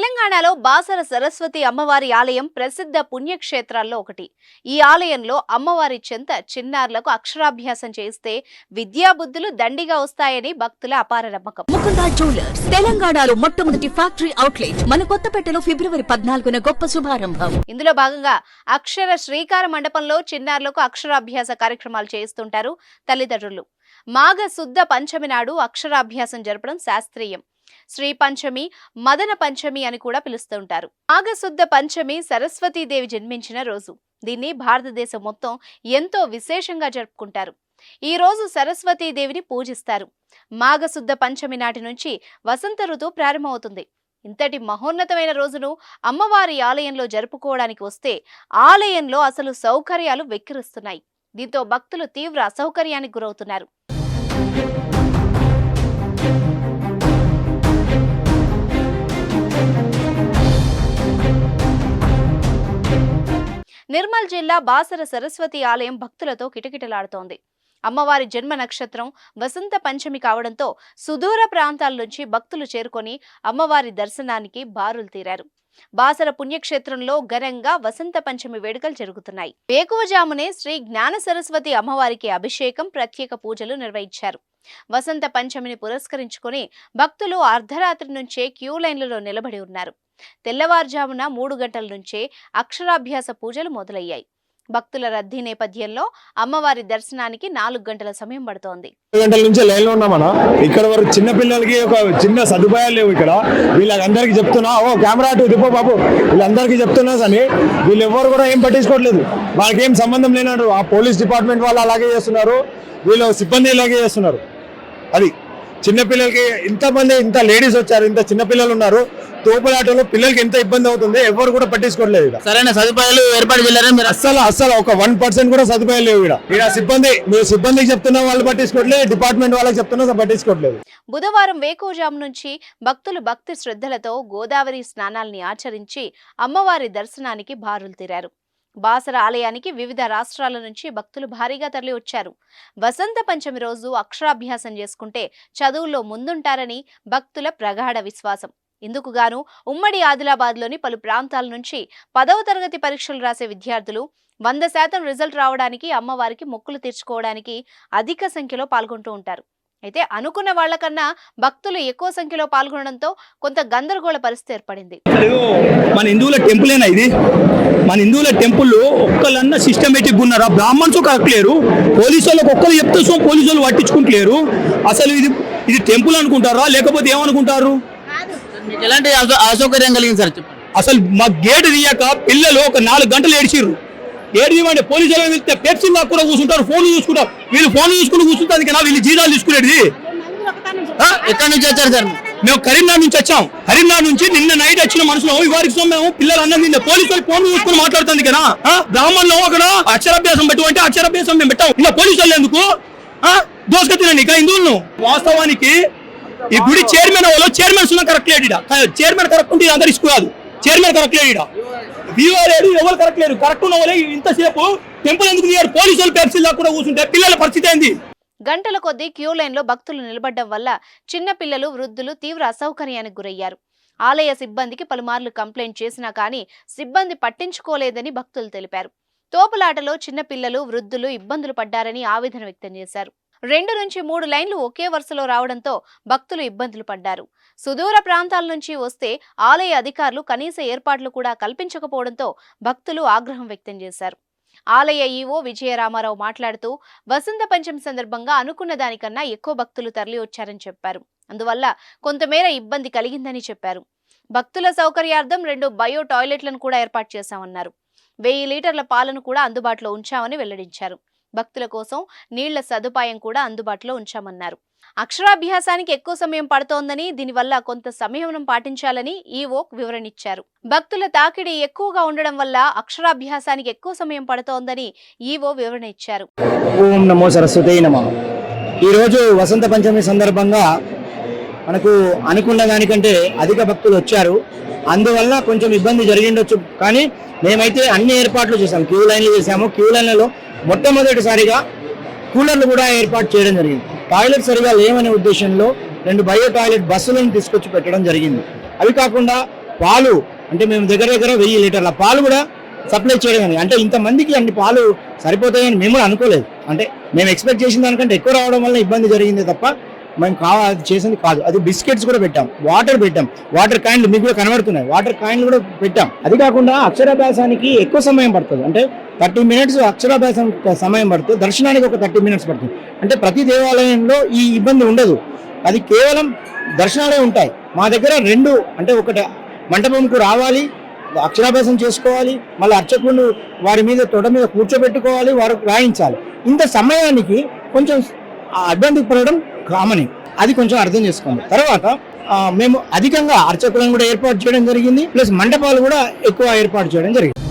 తెలంగాణలో బాసర సరస్వతి అమ్మవారి ఆలయం ప్రసిద్ధ పుణ్యక్షేత్రాల్లో ఒకటి. ఈ ఆలయంలో అమ్మవారి చెంత చిన్నారులకు అక్షరాభ్యాసం చేస్తే విద్యాబుద్ధులు దండిగా వస్తాయని భక్తుల అపార నమ్మకం. ముకుందా జ్యువెలర్స్ తెలంగాణలో మొట్టమొదటి ఫ్యాక్టరీ అవుట్లెట్ మన కొత్తపేటలో ఫిబ్రవరి 14న గొప్ప శుభారంభం. ఇందులో భాగంగా అక్షర శ్రీకార మండపంలో చిన్నారులకు అక్షరాభ్యాస కార్యక్రమాలు చేస్తుంటారు తల్లిదండ్రులు. మాఘ శుద్ధ పంచమి నాడు అక్షరాభ్యాసం జరపడం శాస్త్రీయం. శ్రీ పంచమి, మదన పంచమి అని కూడా పిలుస్తుంటారు. మాఘశుద్ధ పంచమి సరస్వతీదేవి జన్మించిన రోజు. దీన్ని భారతదేశం మొత్తం ఎంతో విశేషంగా జరుపుకుంటారు. ఈ రోజు సరస్వతీదేవిని పూజిస్తారు. మాఘశుద్ధ పంచమి నాటి నుంచి వసంత ఋతువు ప్రారంభమవుతుంది. ఇంతటి మహోన్నతమైన రోజును అమ్మవారి ఆలయంలో జరుపుకోవడానికి వస్తే ఆలయంలో అసలు సౌకర్యాలు వెక్కిరిస్తున్నాయి. దీంతో భక్తులు తీవ్ర అసౌకర్యానికి గురవుతున్నారు. నిర్మల్ జిల్లా బాసర సరస్వతి ఆలయం భక్తులతో కిటకిటలాడుతోంది. అమ్మవారి జన్మ నక్షత్రం వసంత పంచమి కావడంతో సుదూర ప్రాంతాల నుంచి భక్తులు చేరుకొని అమ్మవారి దర్శనానికి బారులు తీరారు. బాసర పుణ్యక్షేత్రంలో ఘనంగా వసంత పంచమి వేడుకలు జరుగుతున్నాయి. వేకువజామునే శ్రీ జ్ఞాన సరస్వతి అమ్మవారికి అభిషేకం, ప్రత్యేక పూజలు నిర్వహించారు. వసంత పంచమిని పురస్కరించుకొని భక్తులు అర్ధరాత్రి నుంచే క్యూ లైన్లలో నిలబడి ఉన్నారు. తెల్లవారుజామున 3 గంటల నుంచే అక్షరాభ్యాస పూజలు మొదలయ్యాయి. భక్తుల రద్దీ నేపథ్యంలో అమ్మవారి దర్శనానికి 4 గంటల సమయం పడుతోంది. 2 గంటల నుంచి లైన్ లో ఉన్నామన్నా. ఇక్కడ వరకు చిన్న పిల్లలకి ఒక చిన్న సదుపాయాలు లేవు. ఇక్కడ వీళ్ళందరికీ చెప్తున్నా, కెమెరా అటు దిప్పో బాబు, వీళ్ళందరికీ చెప్తున్నా కానీ వీళ్ళు ఎవరు కూడా ఏం పట్టించుకోవట్లేదు. వాళ్ళకి ఏం సంబంధం లేనట్టు ఆ పోలీస్ డిపార్ట్మెంట్ వాళ్ళు అలాగే చేస్తున్నారు, వీళ్ళు సిబ్బంది ఇలాగే చేస్తున్నారు. అది చిన్నపిల్లలకి ఇంత లేడీస్ వచ్చారు, ఇంత చిన్నపిల్లలు ఉన్నారు. తోపులాటలో పిల్లలకి ఎంత ఇబ్బంది అవుతుంది, ఎవరు కూడా పట్టించుకోవట్లేదు. సరైన సదుపాయాలు ఏర్పాటు చేయాలని అస్సలు ఒక 1% కూడా సదుపాయాలు లేవు. ఇక్కడ సిబ్బందికి చెప్తున్నా వాళ్ళు పట్టించుకోవట్లేదు, డిపార్ట్మెంట్ వాళ్ళకి చెప్తున్నా పట్టించుకోవట్లేదు. బుధవారం వేకువజాము నుంచి భక్తులు భక్తి శ్రద్ధలతో గోదావరి స్నానాల్ని ఆచరించి అమ్మవారి దర్శనానికి బారులు తీరారు. బాసర ఆలయానికి వివిధ రాష్ట్రాల నుంచి భక్తులు భారీగా తరలి వచ్చారు. వసంత పంచమి రోజు అక్షరాభ్యాసం చేసుకుంటే చదువుల్లో ముందుంటారని భక్తుల ప్రగాఢ విశ్వాసం. ఇందుకుగాను ఉమ్మడి ఆదిలాబాద్లోని పలు ప్రాంతాల నుంచి 10వ తరగతి పరీక్షలు రాసే విద్యార్థులు 100% రిజల్ట్ రావడానికి, అమ్మవారికి మొక్కులు తీర్చుకోవడానికి అధిక సంఖ్యలో పాల్గొంటూ ఉంటారు. అయితే అనుకున్న వాళ్లకన్నా భక్తులు ఎక్కువ సంఖ్యలో పాల్గొనడంతో కొంత గందరగోళ పరిస్థితి ఏర్పడింది. మన హిందువుల టెంపులేనా ఇది? మన హిందువుల టెంపుల్ ఒక్కలన్నా సిస్టమేటిక్ ఉన్నారా? బ్రాహ్మణ్స్ కరెక్ట్ లేరు, పోలీసు వాళ్ళకి ఒక్కరు చెప్తే పోలీసు వాళ్ళు పట్టించుకుంటలేరు. అసలు ఇది టెంపుల్ అనుకుంటారా లేకపోతే ఏమనుకుంటారు? ఎలాంటి అసౌకర్యం కలిగింది సార్? అసలు మా గేట్ తీయక పిల్లలు ఒక 4 గంటలు ఏడ్చిర్రు. ఏడిమంటే పోలీసులు వెళ్తే పెప్సీ దాకా కూడా కూర్చుంటారు, ఫోన్ చూసుకుంటారు. వీళ్ళు ఫోన్ చూసుకుని కూర్చుంటారు కదా, వీళ్ళు జీతాలు తీసుకునేది. ఎక్కడి నుంచి వచ్చారు సార్? మేము కరీంనగర్ నుంచి వచ్చాం. కరీంనగర్ నుంచి నిన్న నైట్ వచ్చిన మనుషులు వారికి మేము పిల్లలు అన్నది పోలీసు వాళ్ళు ఫోన్ చూసుకుని మాట్లాడుతుంది కదా. బ్రాహ్మణులు అక్కడ అక్షరాభ్యాసం పెట్టుకుంటే అక్షరాభ్యాసం మేము పెట్టాం. ఇలా పోలీసు వాళ్ళు ఎందుకు దోసుకొచ్చినండి ఇక హిందువులను? వాస్తవానికి ఈ గుడి చైర్మన్ చైర్మన్స్ ఉన్నా కరెక్ట్ లేడు. చైర్మన్ కరెక్ట్ ఉంటే అందరు ఇసుకు కాదు. చైర్మన్ కరెక్ట్ లేడు, లేడు, ఎవరు కరెక్ట్ లేరు. కరెక్ట్ ఉన్న వాళ్ళే ఇంతసేపు టెంపుల్ ఎందుకు తీయారు? పోలీసులు పెప్సీలు కూడా కూర్చుంటే పిల్లల పరిస్థితి ఏంది? గంటల కొద్దీ క్యూ లైన్ లో భక్తులు నిలబడ్డం వల్ల చిన్న పిల్లలు, వృద్ధులు తీవ్ర అసౌకర్యానికి గురయ్యారు. ఆలయ సిబ్బందికి పలుమార్లు కంప్లైంట్ చేసినా కానీ సిబ్బంది పట్టించుకోలేదని భక్తులు తెలిపారు. తోపులాటలో చిన్న పిల్లలు, వృద్ధులు ఇబ్బందులు పడ్డారని ఆవేదన వ్యక్తం చేశారు. 2 నుంచి 3 లైన్లు ఒకే వరుసలో రావడంతో భక్తులు ఇబ్బందులు పడ్డారు. సుదూర ప్రాంతాల నుంచి వస్తే ఆలయ అధికారులు కనీస ఏర్పాట్లు కూడా కల్పించకపోవడంతో భక్తులు ఆగ్రహం వ్యక్తం చేశారు. ఆలయ ఈవో విజయరామారావు మాట్లాడుతూ వసంత పంచమి సందర్భంగా అనుకున్న దానికన్నా ఎక్కువ భక్తులు తరలి వచ్చారని చెప్పారు. అందువల్ల కొంతమేర ఇబ్బంది కలిగిందని చెప్పారు. భక్తుల సౌకర్యార్థం 2 బయో టాయిలెట్లను కూడా ఏర్పాటు చేశామన్నారు. 1000 లీటర్ల పాలను కూడా అందుబాటులో ఉంచామని వెల్లడించారు. భక్తుల కోసం నీళ్ల సదుపాయం కూడా అందుబాటులో ఉంచామన్నారు. అక్షరాభ్యాసానికి ఎక్కువ సమయం పడుతోందని, దీనివల్ల కొంత సంయమనం పాటించాలని ఈవో వివరణిచ్చారు. భక్తుల తాకిడి ఎక్కువగా ఉండడం వల్ల అక్షరాభ్యాసానికి ఎక్కువ సమయం పడుతోందని ఈవో వివరణ ఇచ్చారు. ఓం నమో సరస్వతై నమః. ఈరోజు వసంత పంచమి సందర్భంగా మనకు అనుకున్న దానికంటే అధిక భక్తులు వచ్చారు. అందువల్ల కొంచెం ఇబ్బంది జరిగిండొచ్చు, కానీ మేమైతే అన్ని ఏర్పాట్లు చేసాం. క్యూ లైన్లు చేసాము. క్యూ లైన్లలో మొట్టమొదటిసారిగా కూలర్లు కూడా ఏర్పాటు చేయడం జరిగింది. టాయిలెట్ సరిగా లేవనే ఉద్దేశంలో 2 బయో టాయిలెట్ బస్సులను తీసుకొచ్చి పెట్టడం జరిగింది. అవి కాకుండా పాలు అంటే మేము దగ్గర 1000 లీటర్ల పాలు కూడా సప్లై చేయడం కానీ, అంటే ఇంతమందికి అన్ని పాలు సరిపోతాయని మేము కూడా అనుకోలేదు. అంటే మేము ఎక్స్పెక్ట్ చేసిన దానికంటే ఎక్కువ రావడం వల్ల ఇబ్బంది జరిగింది తప్ప మేము అది చేసింది కాదు. అది బిస్కెట్స్ కూడా పెట్టాం, వాటర్ పెట్టాం, వాటర్ క్యాన్లు మీకు కూడా కనబడుతున్నాయి, వాటర్ క్యాన్లు కూడా పెట్టాం. అది కాకుండా అక్షరాభ్యాసానికి ఎక్కువ సమయం పడుతుంది. అంటే 30 మినిట్స్ అక్షరాభ్యాసం సమయం పడుతుంది, దర్శనానికి ఒక 30 మినిట్స్ పడుతుంది. అంటే ప్రతి దేవాలయంలో ఈ ఇబ్బంది ఉండదు, అది కేవలం దర్శనాలే ఉంటాయి. మా దగ్గర 2 అంటే ఒకటి మంటపంకు రావాలి, అక్షరాభ్యాసం చేసుకోవాలి, మళ్ళీ అర్చకులు వారి మీద తొడ మీద కూర్చోబెట్టుకోవాలి, వారు రాయించాలి. ఇంత సమయానికి కొంచెం ఇబ్బంది పడడం కామన్, అది కొంచెం అర్థం చేసుకోండి. తర్వాత మేము అధికంగా అర్చకులను కూడా ఏర్పాటు చేయడం జరిగింది, ప్లస్ మంటపాలు కూడా ఎక్కువ ఏర్పాటు చేయడం జరిగింది.